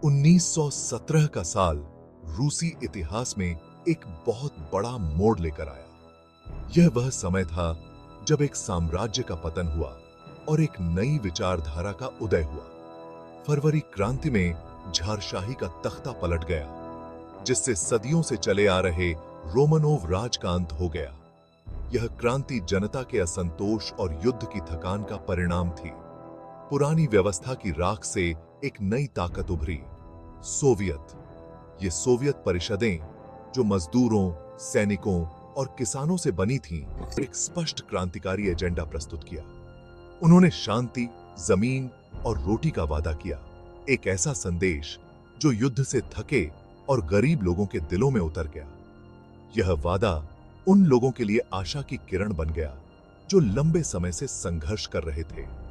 1917 का साल रूसी इतिहास में एक बहुत बड़ा मोड़ लेकर आया। यह वह समय था जब एक साम्राज्य का पतन हुआ और एक नई विचारधारा का उदय हुआ। फरवरी क्रांति में झारशाही का तख्ता पलट गया, जिससे सदियों से चले आ रहे रोमनोव राज का अंत हो गया। यह क्रांति जनता के असंतोष और युद्ध की थकान का परिणाम थी। पुरानी व्यवस्था की राख से एक नई ताकत उभरी, सोवियत। ये सोवियत परिषदें, जो मजदूरों, सैनिकों और किसानों से बनी थीं, एक स्पष्ट क्रांतिकारी एजेंडा प्रस्तुत किया। उन्होंने शांति, जमीन और रोटी का वादा किया, एक ऐसा संदेश जो युद्ध से थके और गरीब लोगों के दिलों में उतर गया। यह वादा उन लोगों के लिए आशा की किरण बन गया जो लंबे समय से संघर्ष कर रहे थे।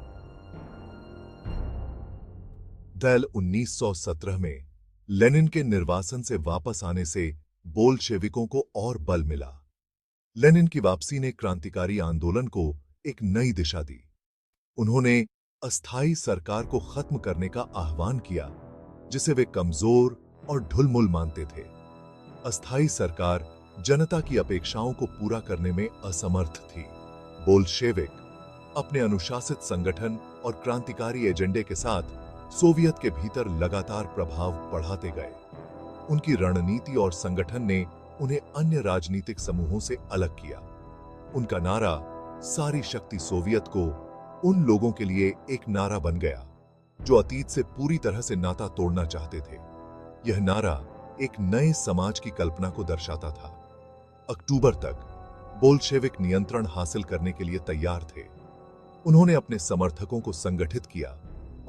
दल 1917 में लेनिन के निर्वासन से वापस आने से बोल्शेविकों को और बल मिला। लेनिन की वापसी ने क्रांतिकारी आंदोलन को एक नई दिशा दी। उन्होंने अस्थायी सरकार को खत्म करने का आह्वान किया, जिसे वे कमजोर और ढुलमुल मानते थे। अस्थायी सरकार जनता की अपेक्षाओं को पूरा करने में असमर्थ थी। बोल्शेविक अपने अनुशासित संगठन और क्रांतिकारी एजेंडे के साथ सोवियत के भीतर लगातार प्रभाव बढ़ाते गए। उनकी रणनीति और संगठन ने उन्हें अन्य राजनीतिक समूहों से अलग किया। उनका नारा सारी शक्ति सोवियत को उन लोगों के लिए एक नारा बन गया जो अतीत से पूरी तरह से नाता तोड़ना चाहते थे। यह नारा एक नए समाज की कल्पना को दर्शाता था। अक्टूबर तक बोल्शेविक नियंत्रण हासिल करने के लिए तैयार थे। उन्होंने अपने समर्थकों को संगठित किया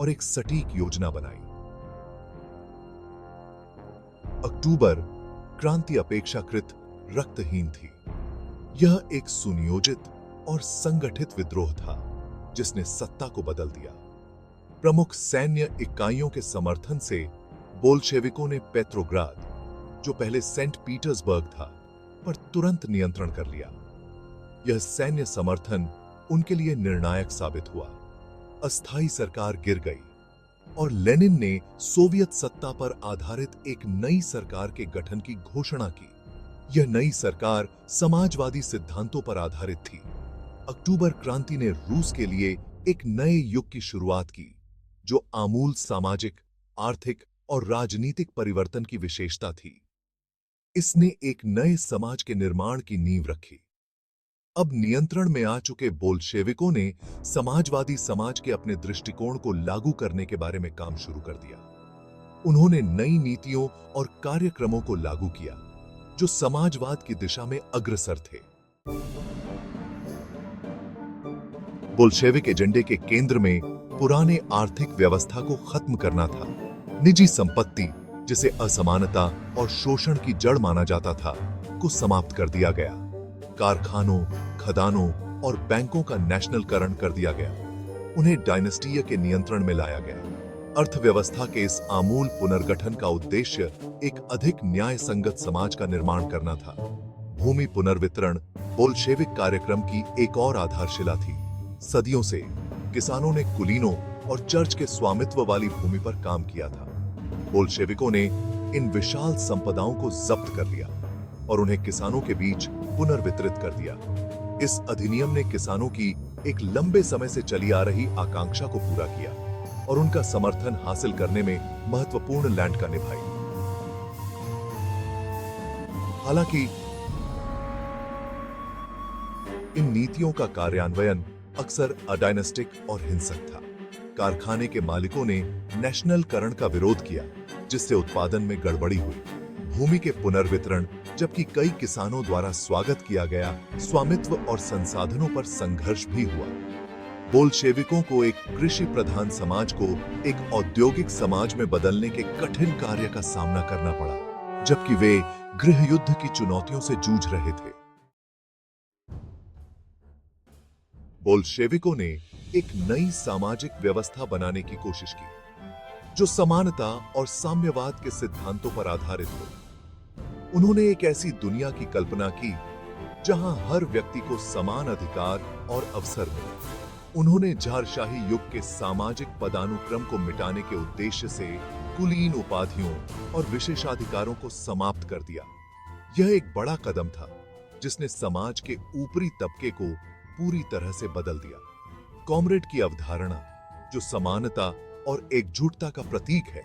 और एक सटीक योजना बनाई। अक्टूबर क्रांति अपेक्षाकृत रक्तहीन थी। यह एक सुनियोजित और संगठित विद्रोह था जिसने सत्ता को बदल दिया। प्रमुख सैन्य इकाइयों के समर्थन से बोल्शेविकों ने पेट्रोग्राद, जो पहले सेंट पीटर्सबर्ग था, पर तुरंत नियंत्रण कर लिया। यह सैन्य समर्थन उनके लिए निर्णायक साबित हुआ। अस्थायी सरकार गिर गई और लेनिन ने सोवियत सत्ता पर आधारित एक नई सरकार के गठन की घोषणा की। यह नई सरकार समाजवादी सिद्धांतों पर आधारित थी। अक्टूबर क्रांति ने रूस के लिए एक नए युग की शुरुआत की, जो आमूल सामाजिक, आर्थिक और राजनीतिक परिवर्तन की विशेषता थी। इसने एक नए समाज के निर्माण की नींव रखी। अब नियंत्रण में आ चुके बोल्शेविकों ने समाजवादी समाज के अपने दृष्टिकोण को लागू करने के बारे में काम शुरू कर दिया। उन्होंने नई नीतियों और कार्यक्रमों को लागू किया जो समाजवाद की दिशा में अग्रसर थे। बोल्शेविक एजेंडे के केंद्र में पुराने आर्थिक व्यवस्था को खत्म करना था। निजी संपत्ति, जिसे असमानता और शोषण की जड़ माना जाता था, को समाप्त कर दिया गया। कारखानों, खदानों और बैंकों का नेशनलकरण कर दिया गया। उन्हें डायनेस्टीय के नियंत्रण में लाया गया। अर्थव्यवस्था के इस आमूल पुनर्गठन का उद्देश्य एक अधिक न्याय संगत समाज का निर्माण करना था। भूमि पुनर्वितरण बोल्शेविक कार्यक्रम की एक और आधारशिला थी। सदियों से किसानों ने कुलीनों और चर्च के स्वामित्व वाली भूमि पर काम किया था। बोल्शेविकों ने इन विशाल संपदाओं को जब्त कर लिया और उन्हें किसानों के बीच पुनर्वितरित कर दिया। इस अधिनियम ने किसानों की एक लंबे समय से चली आ रही आकांक्षा को पूरा किया और उनका समर्थन हासिल करने में महत्वपूर्ण भूमिका निभाई। हालांकि इन नीतियों का कार्यान्वयन अक्सर अडायनेस्टिक और हिंसक था। कारखाने के मालिकों ने नेशनलकरण का विरोध किया, जिससे उत्पादन में गड़बड़ी हुई। भूमि के पुनर्वितरण, जबकि कई किसानों द्वारा स्वागत किया गया, स्वामित्व और संसाधनों पर संघर्ष भी हुआ। बोल्शेविकों को एक कृषि प्रधान समाज को एक औद्योगिक समाज में बदलने के कठिन कार्य का सामना करना पड़ा, जबकि वे गृह युद्ध की चुनौतियों से जूझ रहे थे। बोल्शेविकों ने एक नई सामाजिक व्यवस्था बनाने की कोशिश की, जो समानता और साम्यवाद के सिद्धांतों पर आधारित हो। उन्होंने एक ऐसी दुनिया की कल्पना की जहां हर व्यक्ति को समान अधिकार और अवसर मिले। उन्होंने झारशाही युग के सामाजिक पदानुक्रम को मिटाने के उद्देश्य से कुलीन उपाधियों और विशेषाधिकारों को समाप्त कर दिया। यह एक बड़ा कदम था जिसने समाज के ऊपरी तबके को पूरी तरह से बदल दिया। कॉमरेड की अवधारणा, जो समानता और एकजुटता का प्रतीक है,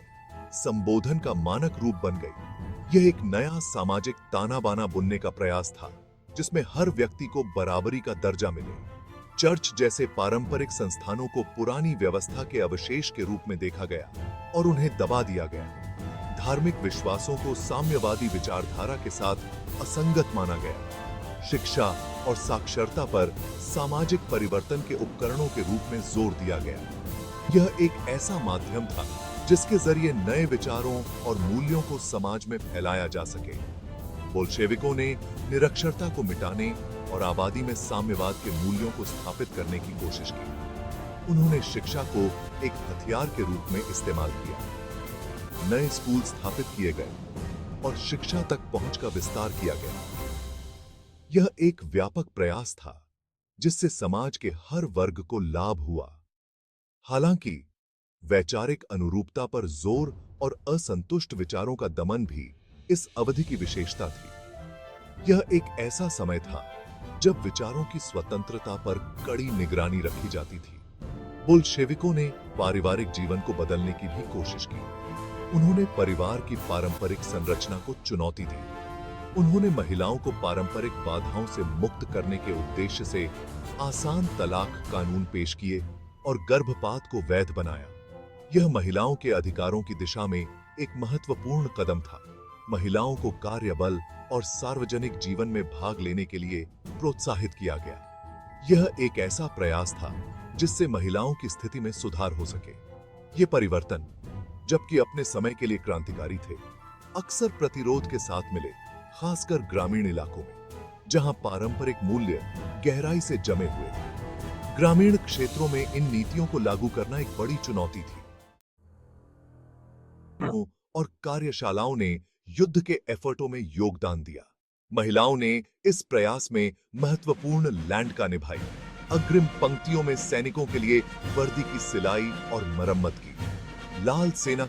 संबोधन का मानक रूप बन गई। यह एक नया सामाजिक ताना बाना बुनने का प्रयास था जिसमें हर व्यक्ति को बराबरी का दर्जा मिले। चर्च जैसे पारंपरिक संस्थानों को पुरानी व्यवस्था के अवशेष के रूप में देखा गया और उन्हें दबा दिया गया। धार्मिक विश्वासों को साम्यवादी विचारधारा के साथ असंगत माना गया। शिक्षा और साक्षरता पर सामाजिक परिवर्तन के उपकरणों के रूप में जोर दिया गया। यह एक ऐसा माध्यम था जिसके जरिए नए विचारों और मूल्यों को समाज में फैलाया जा सके। बोल्शेविकों ने निरक्षरता को मिटाने और आबादी में साम्यवाद के मूल्यों को स्थापित करने की कोशिश की। उन्होंने शिक्षा को एक हथियार के रूप में इस्तेमाल किया। नए स्कूल स्थापित किए गए और शिक्षा तक पहुंच का विस्तार किया गया। यह एक व्यापक प्रयास था जिससे समाज के हर वर्ग को लाभ हुआ। हालांकि वैचारिक अनुरूपता पर जोर और असंतुष्ट विचारों का दमन भी इस अवधि की विशेषता थी। यह एक ऐसा समय था जब विचारों की स्वतंत्रता पर कड़ी निगरानी रखी जाती थी। बोल्शेविकों ने पारिवारिक जीवन को बदलने की भी कोशिश की। उन्होंने परिवार की पारंपरिक संरचना को चुनौती दी। उन्होंने महिलाओं को पारंपरिक बाधाओं से मुक्त करने के उद्देश्य से आसान तलाक कानून पेश किए और गर्भपात को वैध बनाया। यह महिलाओं के अधिकारों की दिशा में एक महत्वपूर्ण कदम था। महिलाओं को कार्यबल और सार्वजनिक जीवन में भाग लेने के लिए प्रोत्साहित किया गया। यह एक ऐसा प्रयास था जिससे महिलाओं की स्थिति में सुधार हो सके। ये परिवर्तन, जबकि अपने समय के लिए क्रांतिकारी थे, अक्सर प्रतिरोध के साथ मिले, खासकर ग्रामीण इलाकों में जहां पारंपरिक मूल्य गहराई से जमे हुए थे। ग्रामीण क्षेत्रों में इन नीतियों को लागू करना एक बड़ी चुनौती थी और कार्यशालाओं ने युद्ध के एफर्टों में योगदान दिया। महिलाओं ने इस प्रयास में महत्वपूर्ण भूमिका निभाई। अग्रिम पंक्तियों में सैनिकों के लिए वर्दी की सिलाई और मरम्मत की। लाल सेना